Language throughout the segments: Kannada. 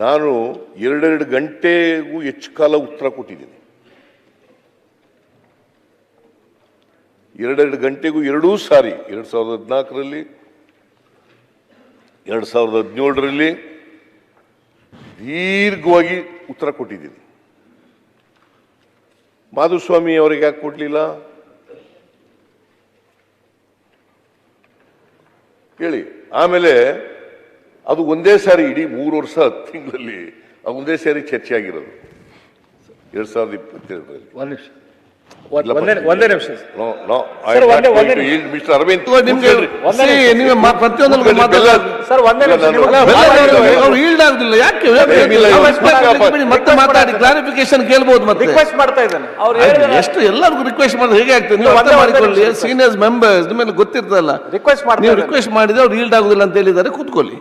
ನಾನು 2 ಗಂಟೆಗೂ ಹೆಚ್ಚು ಕಾಲ ಉತ್ತರ ಕೊಟ್ಟಿದ್ದೀನಿ. 2 ಗಂಟೆಗೂ 2 ಸಾರಿ 2014ರಲ್ಲಿ 2017ರಲ್ಲಿ ದೀರ್ಘವಾಗಿ ಉತ್ತರ ಕೊಟ್ಟಿದ್ದೀನಿ. ಮಾಧುಸ್ವಾಮಿ ಅವರಿಗೆ ಯಾಕೆ ಕೊಡ್ಲಿಲ್ಲ ಹೇಳಿ? ಆಮೇಲೆ ಅದು ಒಂದೇ ಸಾರಿ ಇಡೀ 3 ವರ್ಷ 10 ತಿಂಗಳಲ್ಲಿ ಅದು ಒಂದೇ ಸಾರಿ ಚರ್ಚೆ ಆಗಿರೋದು 2022ರಲ್ಲಿ. ಒಂದೇ ನಿಮಿಷ ಮಿಸ್ಟರ್ ಅರವಿಂದ್ ಮತ್ತೆ ಮಾತಾಡಿ ಕ್ಲಾರಿಫಿಕೇಶನ್ ಕೇಳಬಹುದು. ಮತ್ತೆ ರಿಕ್ವೆಸ್ಟ್ ಮಾಡ್ತಾ ಇದ್ದಾನೆ ಎಷ್ಟು ಎಲ್ಲರಿಗೂ ರಿಕ್ವೆಸ್ಟ್ ಮಾಡಿದ್ರೆ ಹೇಗೆ ಆಗ್ತದೆ? ನೀವು ಅರ್ಥ ಮಾಡಿಕೊಳ್ಳಿ. ಸೀನಿಯರ್ಸ್ ಮೆಂಬರ್ಸ್ ನಿಮ್ಮಲ್ಲಿ ಗೊತ್ತಿರ್ತದಲ್ಲ, ನೀವು ರಿಕ್ವೆಸ್ಟ್ ಮಾಡಿದ್ರೆ ಅವ್ರು ಈಲ್ಡ್ ಆಗುದಿಲ್ಲ ಅಂತ ಹೇಳಿದ್ದಾರೆ. ಕೂತ್ಕೊಳ್ಳಿ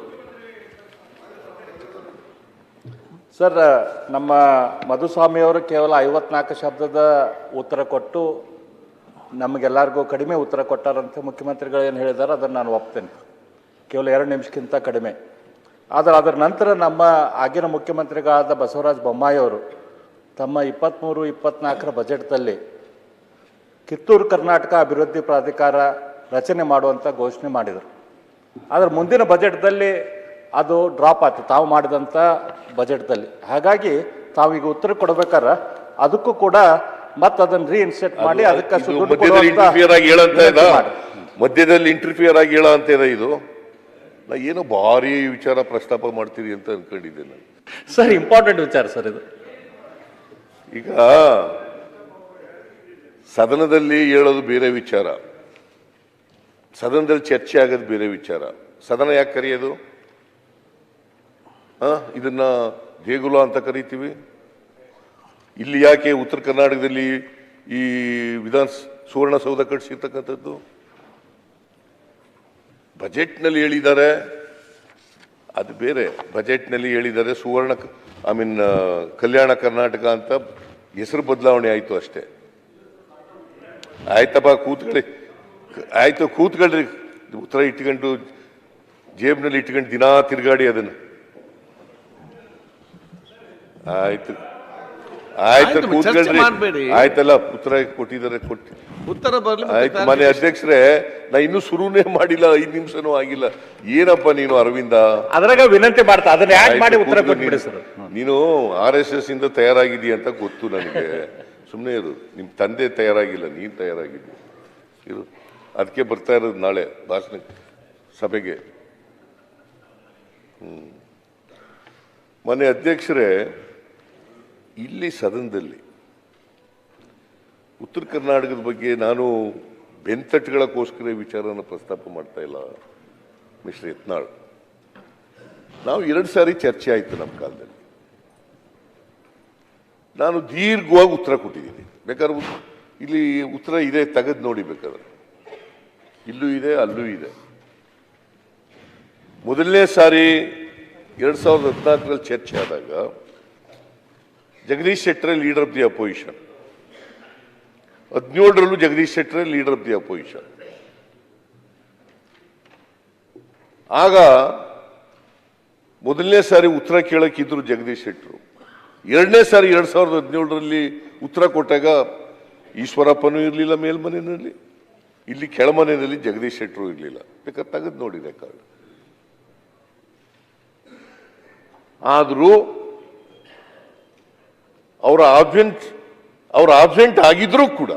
ಸರ್. ನಮ್ಮ ಮಧುಸ್ವಾಮಿ ಅವರು ಕೇವಲ 54 ಶಬ್ದದ ಉತ್ತರ ಕೊಟ್ಟು ನಮಗೆಲ್ಲರಿಗೂ ಕಡಿಮೆ ಉತ್ತರ ಕೊಟ್ಟಾರಂತೆ ಮುಖ್ಯಮಂತ್ರಿಗಳು ಏನು ಹೇಳಿದ್ದಾರೆ ಅದನ್ನು ನಾನು ಒಪ್ತೇನೆ. ಕೇವಲ 2 ನಿಮಿಷಕ್ಕಿಂತ ಕಡಿಮೆ. ಆದರೆ ಅದರ ನಂತರ ನಮ್ಮ ಆಗಿನ ಮುಖ್ಯಮಂತ್ರಿಗಳಾದ ಬಸವರಾಜ ಬೊಮ್ಮಾಯಿ ಅವರು ತಮ್ಮ 23-24ರ ಬಜೆಟ್ದಲ್ಲಿ ಕಿತ್ತೂರು ಕರ್ನಾಟಕ ಅಭಿವೃದ್ಧಿ ಪ್ರಾಧಿಕಾರ ರಚನೆ ಮಾಡುವಂಥ ಘೋಷಣೆ ಮಾಡಿದರು. ಆದರೆ ಮುಂದಿನ ಬಜೆಟ್ದಲ್ಲಿ ಅದು ಡ್ರಾಪ್ ಆಯ್ತು, ತಾವು ಮಾಡಿದಂಥ ಬಜೆಟ್ದಲ್ಲಿ. ಹಾಗಾಗಿ ತಾವೀಗ ಉತ್ತರ ಕೊಡ್ಬೇಕಾದ್ರೆ ಅದಕ್ಕೂ ಕೂಡ ಮತ್ತೆ ಅದನ್ನು ರೀಇನ್ಸೆಟ್ ಮಾಡಿ ಅದಕ್ಕೆ ಮಧ್ಯದಲ್ಲಿ ಇಂಟರ್ಫಿಯರ್ ಆಗಿ ಹೇಳ ಅಂತ ಇದೆ. ಇದು ನಾ ಏನೋ ಭಾರಿ ವಿಚಾರ ಪ್ರಸ್ತಾಪ ಮಾಡ್ತೀರಿ ಅಂತ ಅನ್ಕೊಂಡಿದ್ದೆ ನಾನು. ಸರ್ ಇಂಪಾರ್ಟೆಂಟ್ ವಿಚಾರ ಸರ್ ಇದು. ಈಗ ಸದನದಲ್ಲಿ ಹೇಳೋದು ಬೇರೆ ವಿಚಾರ, ಸದನದಲ್ಲಿ ಚರ್ಚೆ ಆಗೋದು ಬೇರೆ ವಿಚಾರ. ಸದನ ಯಾಕೆ ಕರೆಯೋದು? ಇದನ್ನ ದೇಗುಲ ಅಂತ ಕರಿತೀವಿ. ಇಲ್ಲಿ ಯಾಕೆ ಉತ್ತರ ಕರ್ನಾಟಕದಲ್ಲಿ ಈ ಸುವರ್ಣಸೌಧ ಕಟ್ಟಿಸಿರ್ತಕ್ಕಂಥದ್ದು? ಬಜೆಟ್ನಲ್ಲಿ ಹೇಳಿದ್ದಾರೆ, ಅದು ಬೇರೆ. ಬಜೆಟ್ನಲ್ಲಿ ಹೇಳಿದ್ದಾರೆ ಕಲ್ಯಾಣ ಕರ್ನಾಟಕ ಅಂತ ಹೆಸರು ಬದಲಾವಣೆ ಆಯಿತು ಅಷ್ಟೇ. ಆಯ್ತಪ್ಪ ಕೂತ್ಕೊಳ್ಳಿ, ಆಯ್ತು ಕೂತ್ಕೊಳ್ರಿ. ಉತ್ತರ ಇಟ್ಕೊಂಡು ಜೇಬ್ನಲ್ಲಿ ಇಟ್ಕೊಂಡು ದಿನಾ ತಿರುಗಾಡಿ ಅದನ್ನು. ಆಯ್ತು ಆಯ್ತು ಕೂತ್ಕೊಳ್ರಿ. ಆಯ್ತಲ್ಲ, ಉತ್ತರ ಕೊಟ್ಟಿದ್ದಾರೆ, ಉತ್ತರ ಬರ್ಲಿ. ಆಯ್ತು ಮಾನ್ಯ ಅಧ್ಯಕ್ಷರೇ, ನಾ ಇನ್ನೂ ಶುರುನೇ ಮಾಡಿಲ್ಲ, 5 ನಿಮಿಷನೂ ಆಗಿಲ್ಲ. ಏನಪ್ಪ ನೀನು ಅರವಿಂದ ಅದ್ರಾಗ ವಿನಂತಿ ಮಾಡ್ತಾ ಅದನ್ನ ಯಾಕೆ ಮಾಡಿ ಉತ್ತರ ಕೊಟ್ಬಿಡಿ ಸರ್. ನೀನು RSS ಇಂದ ತಯಾರಾಗಿದ್ದೀಯ ಅಂತ ಗೊತ್ತು ನನಗೆ. ಸುಮ್ಮನೆ ಇರು. ನಿಮ್ಮ ತಂದೆ ತಯಾರಾಗಿಲ್ಲ, ನೀನು ತಯಾರಾಗಿದ್ದೀಯ ಇರು. ಅದಕ್ಕೆ ಬರ್ತಾ ಇರೋದು ನಾಳೆ ಭಾಷಣ ಸಭೆಗೆ. ಮಾನ್ಯ ಅಧ್ಯಕ್ಷರೇ, ಇಲ್ಲಿ ಸದನದಲ್ಲಿ ಉತ್ತರ ಕರ್ನಾಟಕದ ಬಗ್ಗೆ ನಾನು ಬೆಂತಟ್ಟುಗಳಕ್ಕೋಸ್ಕರ ವಿಚಾರನ ಪ್ರಸ್ತಾಪ ಮಾಡ್ತಾ ಇಲ್ಲ. ಮಿಸ್ಟರ್ ಯತ್ನಾಳ್, ನಾವು 2 ಸಾರಿ ಚರ್ಚೆ ಆಯಿತು ನಮ್ಮ ಕಾಲದಲ್ಲಿ. ನಾನು ದೀರ್ಘವಾಗಿ ಉತ್ತರ ಕೊಟ್ಟಿದ್ದೀನಿ. ಬೇಕಾದ್ರೆ ಇಲ್ಲಿ ಉತ್ತರ ಇದೆ, ತೆಗೆದು ನೋಡಿ. ಬೇಕಾದ್ರೆ ಇಲ್ಲೂ ಇದೆ, ಅಲ್ಲೂ ಇದೆ. ಮೊದಲನೇ ಸಾರಿ 2014ರಲ್ಲಿ ಚರ್ಚೆ ಆದಾಗ Jagadish Shettar leader of the opposition, 17ರಲ್ಲೂ Jagadish Shettar leader of the opposition. ಆಗ ಮೊದಲನೇ ಸಾರಿ ಉತ್ತರ ಕೇಳಕ್ಕಿದ್ರು ಜಗದೀಶ್ ಶೆಟ್ಟರು. 2ನೇ ಸಾರಿ 2017ರಲ್ಲಿ ಉತ್ತರ ಕೊಟ್ಟಾಗ ಈಶ್ವರಪ್ಪನೂ ಇರಲಿಲ್ಲ ಮೇಲ್ಮನೆಯಲ್ಲಿ, ಇಲ್ಲಿ ಕೆಳಮನೆಯಲ್ಲಿ ಜಗದೀಶ್ ಶೆಟ್ಟರು ಇರಲಿಲ್ಲ. ಬೇಕಾದ್ರೆ ತೆಗೆದು ನೋಡಿ ರೆಕಾರ್ಡ್. ಆದರೂ ಅವರ ಆಬ್ಸೆಂಟ್ ಆಗಿದ್ರೂ ಕೂಡ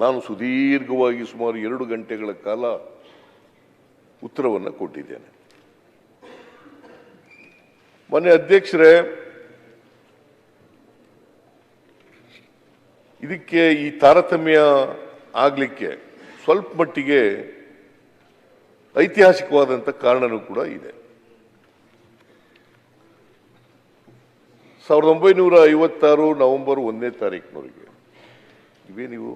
ನಾನು ಸುದೀರ್ಘವಾಗಿ ಸುಮಾರು 2 ಗಂಟೆಗಳ ಕಾಲ ಉತ್ತರವನ್ನು ಕೊಟ್ಟಿದ್ದೇನೆ. ಮಾನ್ಯ ಅಧ್ಯಕ್ಷರೇ, ಇದಕ್ಕೆ ಈ ತಾರತಮ್ಯ ಆಗಲಿಕ್ಕೆ ಸ್ವಲ್ಪ ಮಟ್ಟಿಗೆ ಐತಿಹಾಸಿಕವಾದಂಥ ಕಾರಣನೂ ಕೂಡ ಇದೆ. 1956 ನವೆಂಬರ್ 1ನೇ ತಾರೀಕಿನವರೆಗೆ ಇವೇ ನೀವು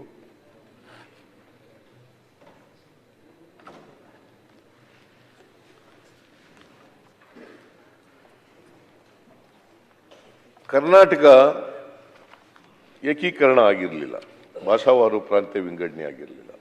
ಕರ್ನಾಟಕ ಏಕೀಕರಣ ಆಗಿರಲಿಲ್ಲ, ಭಾಷಾವಾರು ಪ್ರಾಂತ್ಯ ವಿಂಗಡಣೆ ಆಗಿರಲಿಲ್ಲ.